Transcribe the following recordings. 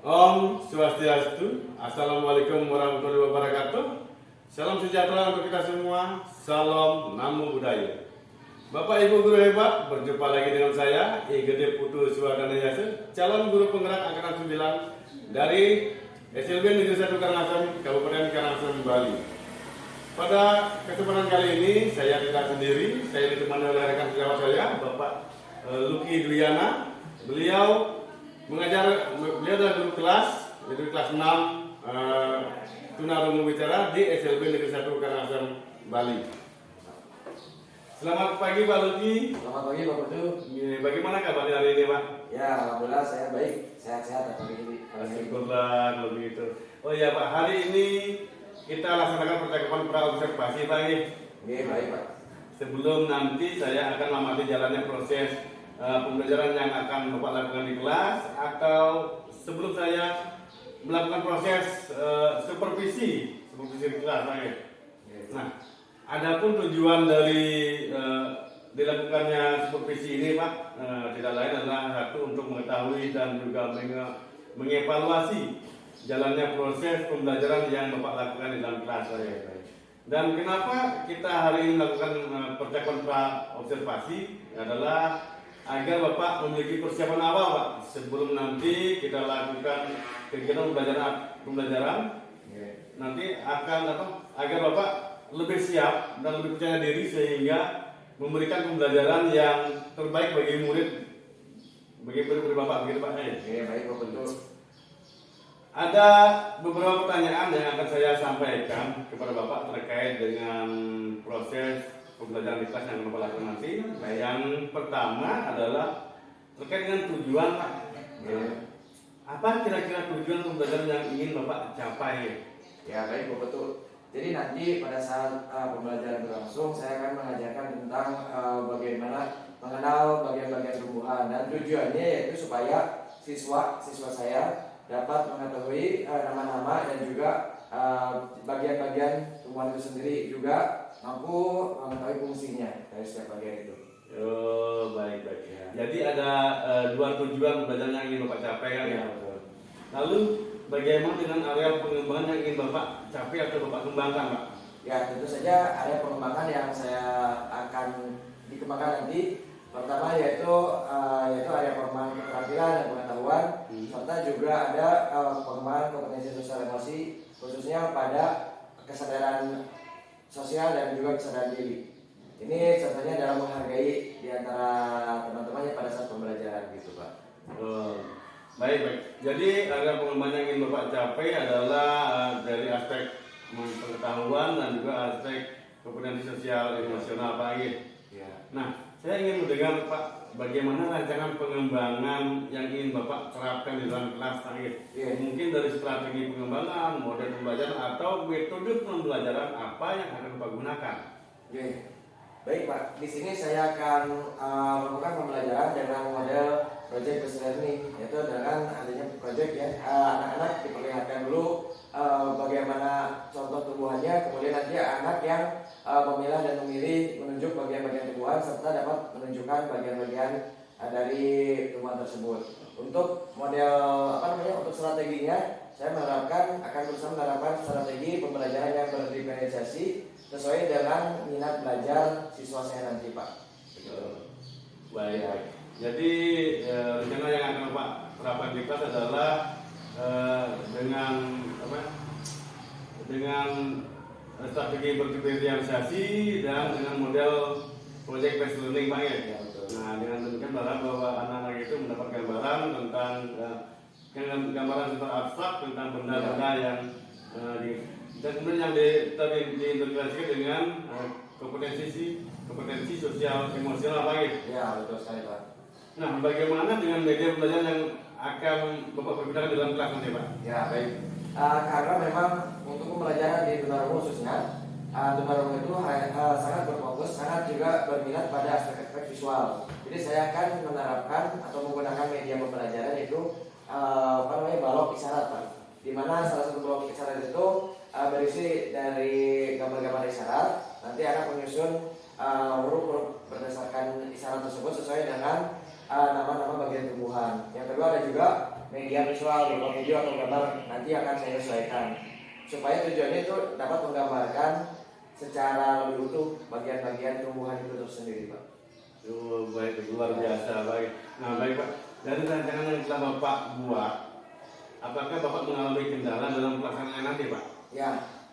Om Swastiastu. Assalamualaikum warahmatullahi wabarakatuh. Salam sejahtera untuk kita semua. Salam Namo Buddhaya. Bapak Ibu guru hebat, berjumpa lagi dengan saya Igede Putu Suwadana Yasin, calon guru penggerak angkatan 9 dari SLB Negeri 1 Karangasem, Kabupaten Karangasem, Bali. Pada kesempatan kali ini saya tidak sendiri, saya ditemani oleh rekan sejawat saya, Bapak Luki Dwiana. Beliau adalah guru kelas 6 tunarungu bicara di SLB Negeri 1 Karangasem, Bali. Selamat pagi Pak Luki. Selamat pagi Pak Putu. Bagaimana kabar hari ini Pak? Ya, alhamdulillah saya baik, sehat-sehat pagi ini. Syukurlah kalau begitu. Oh ya Pak, hari ini kita laksanakan percakapan pra-observasi Pak. Oke, baik Pak. Sebelum nanti saya akan mengamati jalannya proses pembelajaran yang akan Bapak lakukan di kelas, atau sebelum saya melakukan proses supervisi di kelas Pak. Nah, adapun tujuan dari dilakukannya supervisi ini Pak, tidak lain adalah satu, untuk mengetahui dan juga mengevaluasi jalannya proses pembelajaran yang Bapak lakukan di dalam kelas. Dan kenapa kita hari ini melakukan percakapan pra-observasi adalah agar Bapak memiliki persiapan awal Pak, sebelum nanti kita lakukan kegiatan pembelajaran nanti akan agar Bapak lebih siap dan lebih percaya diri sehingga memberikan pembelajaran yang terbaik bagi murid Bapak, begitu Pak. Oke, baik Pak Putu. Ada beberapa pertanyaan yang akan saya sampaikan kepada Bapak terkait dengan proses pembelajaran di kelas yang akan Bapak lakukan nanti. Nah, yang pertama adalah terkait dengan tujuan Pak. Apa kira-kira tujuan pembelajaran yang ingin Bapak capai? Ya, baik Pak Putu. Jadi nanti pada saat pembelajaran berlangsung, saya akan mengajarkan tentang bagaimana mengenal bagian-bagian tumbuhan, dan tujuannya yaitu supaya siswa saya dapat mengetahui nama-nama dan juga bagian-bagian tumbuhan itu sendiri, juga mampu mengetahui fungsinya dari setiap bagian itu. Oh, baik. Ya. Jadi ada dua tujuan pembelajaran yang ingin Bapak capai kan ya? Betul. Lalu bagaimana dengan area pengembangan yang ingin Bapak capai atau Bapak kembangkan Pak? Ya, tentu saja area pengembangan yang saya akan dikembangkan nanti. Pertama yaitu area pengembangan keterampilan dan pengetahuan, serta juga ada pengembangan kompetensi sosial emosi, khususnya pada kesadaran sosial dan juga kesadaran diri. Ini contohnya dalam menghargai di antara teman-temannya pada saat pembelajaran gitu Pak. Baik. Jadi area pengembangan yang ingin Bapak capai adalah dari aspek pengetahuan dan juga aspek kompetensi sosial emosional Pak. Ya. Nah, saya ingin mendengar Pak, bagaimana rancangan pengembangan yang ingin Bapak terapkan di dalam kelas Pak? Ya. Mungkin dari strategi pengembangan, model pembelajaran, atau metode pembelajaran apa yang akan Bapak gunakan? Oke. Baik Pak, di sini saya akan melakukan pembelajaran dengan model project based learning, yaitu dengan adanya project ya, anak-anak diperlihatkan dulu bagaimana contoh tumbuhannya, kemudian nanti anak yang memilah dan memilih menunjuk bagian-bagian tumbuhan serta dapat menunjukkan bagian-bagian dari tumbuhan tersebut. Untuk model untuk strateginya, saya akan berusaha menerapkan strategi pembelajaran yang berdiferensiasi sesuai dengan minat belajar siswa saya nanti Pak. Baik. Jadi rencana yang akan Bapak terapkan di kelas adalah dengan strategi berdiferensiasi dan dengan model project based learning Pak ya. Nah, dengan demikian berharap bahwa anak-anak itu mendapat gambaran tentang gambaran secara abstrak tentang benda-benda yang dan kemudian yang diintegrasikan dengan kompetensi sosial emosional Pak. Ya, betul sekali Pak. Nah, bagaimana dengan media pembelajaran yang akan Bapak pergunakan di dalam kelas nanti Pak? Ya, baik. Karena memang untuk pembelajaran di tunarungu khususnya, tunarungu itu sangat berfokus, sangat juga berminat pada aspek-aspek visual. Jadi saya akan menerapkan atau menggunakan media pembelajaran itu balok isyarat Pak. Di mana salah satu balok isyarat itu berisi dari gambar-gambar isyarat. Nanti anak menyusun huruf-huruf berdasarkan isyarat tersebut sesuai dengan nama-nama bagian tumbuhan. Yang kedua ada juga media visual, berupa video atau gambar, nanti akan saya sesuaikan supaya tujuannya itu dapat menggambarkan secara lebih utuh bagian-bagian tumbuhan itu tersendiri, Pak. Oh, baik, luar biasa, baik. Nah, baik Pak, dari rancangan yang telah Bapak buat, apakah Bapak mengalami kendala dalam pelaksanaan nanti, Pak? Ya,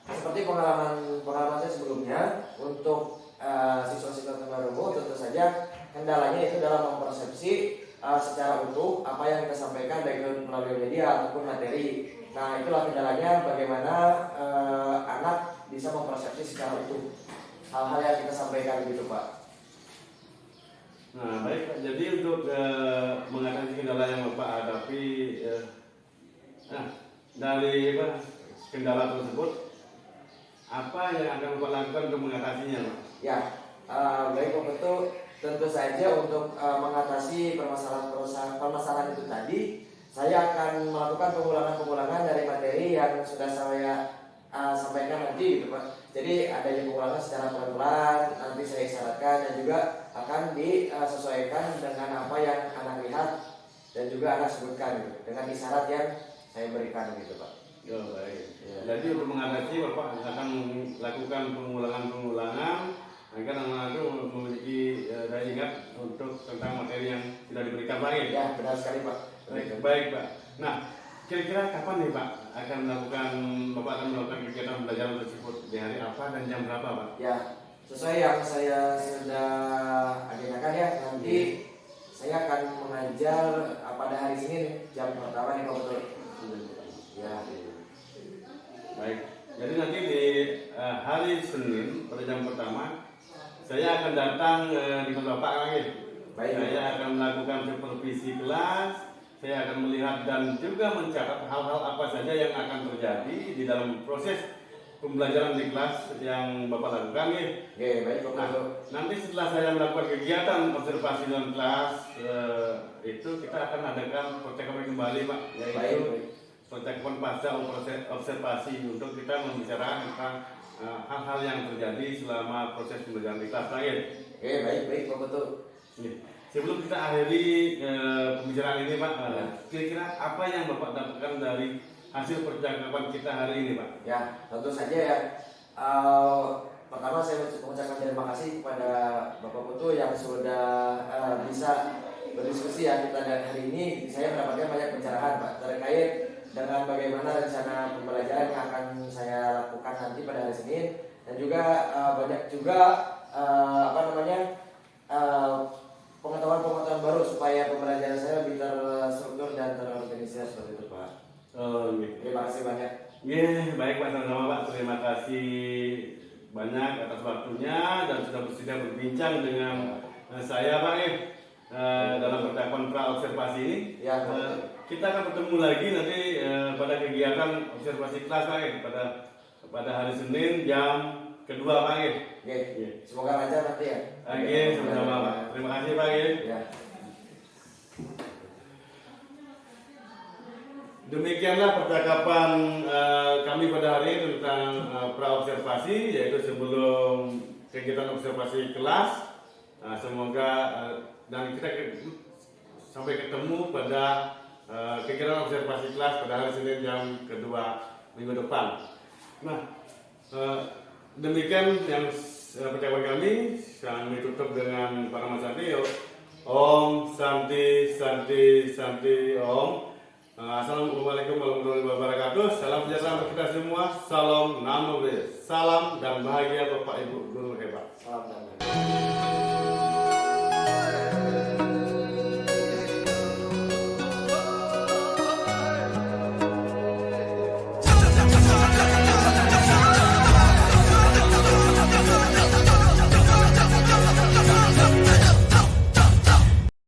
seperti pengalaman saya sebelumnya, untuk siswa-siswa tunarungu tentu saja kendalanya itu dalam mempersepsi secara utuh apa yang kita sampaikan baik itu melalui media ataupun materi. Nah, itulah kendalanya bagaimana anak bisa mempersepsi secara utuh hal-hal yang kita sampaikan gitu, Pak. Nah, baik Pak. Jadi untuk mengatasi kendala yang Bapak hadapi, dari kendala tersebut, apa yang akan Bapak lakukan untuk mengatasinya, Pak? Ya, baik Pak, betul. Tentu saja untuk mengatasi permasalahan itu tadi, saya akan melakukan pengulangan dari materi yang sudah saya sampaikan nanti gitu Pak. Jadi adanya pengulangan secara pelan-pelan, nanti saya isyaratkan dan juga akan disesuaikan dengan apa yang anak lihat dan juga anak sebutkan gitu, dengan isyarat yang saya berikan gitu Pak. Oh, baik. Ya. Jadi untuk mengatasi Bapak akan melakukan pengulangan agar anak itu memiliki daya ingat untuk tentang materi yang sudah diberikan Pak. Ya, benar sekali Pak. Baik Pak. Nah, kira-kira kapan nih Pak Bapak akan melakukan kegiatan pembelajaran tersebut, di hari apa dan jam berapa Pak? Ya, sesuai yang saya sudah agendakan ya, nanti saya akan mengajar pada hari Senin jam pertama nih Pak, betul. Ya. Baik. Jadi nanti di hari Senin pada jam pertama saya akan datang di tempat Bapak lagi. Baik. Saya akan melakukan supervisi kelas. Saya akan melihat dan juga mencatat hal-hal apa saja yang akan terjadi di dalam proses pembelajaran di kelas yang Bapak lakukan ya. Oke, baik Pak. Nah, nanti setelah saya melakukan kegiatan observasi dalam kelas itu kita akan adakan percakapan kembali Pak, yaitu percakapan pasca observasi untuk kita membicarakan tentang hal-hal yang terjadi selama proses pembelajaran di kelas lain. Oke, baik Pak, betul. Sebelum kita akhiri pembicaraan ini Pak, kira-kira apa yang Bapak dapatkan dari hasil percakapan kita hari ini Pak? Ya, tentu saja ya. Pertama saya mengucapkan terima kasih kepada Bapak Putu yang sudah bisa berdiskusi ya kita dan hari ini. Saya mendapatkan banyak pencerahan Pak terkait dengan bagaimana rencana pembelajaran yang akan saya lakukan nanti pada hari Senin, dan juga banyak juga pengetahuan baru supaya pembelajaran saya lebih terstruktur dan terorganisir seperti itu Pak. Oh, gitu. Terima kasih banyak. Baik Pak, sama-sama Pak. Terima kasih banyak atas waktunya dan sudah bersedia berbincang dengan saya Pak dalam percakapan pra-observasi ini. Ya, kita akan bertemu lagi nanti pada kegiatan observasi kelas Pak pada hari Senin jam kedua Pak. Oke, semoga lancar nanti ya. Oke, sama-sama Pak. Terima kasih Pak. Ya. Demikianlah percakapan kami pada hari ini tentang pra-observasi, yaitu sebelum kegiatan observasi kelas. Semoga dan kita sampai ketemu pada kegiatan observasi kelas pada hari Senin jam kedua minggu depan. Nah, demikian yang percakapan kami. Kami tutup dengan para Santi. Om Santi Santi Santi Om. Assalamualaikum warahmatullahi wabarakatuh. Salam sejahtera untuk kita semua. Salam Namo Buddhaya. Salam dan bahagia Bapak Ibu guru hebat. Salam dan bahagia.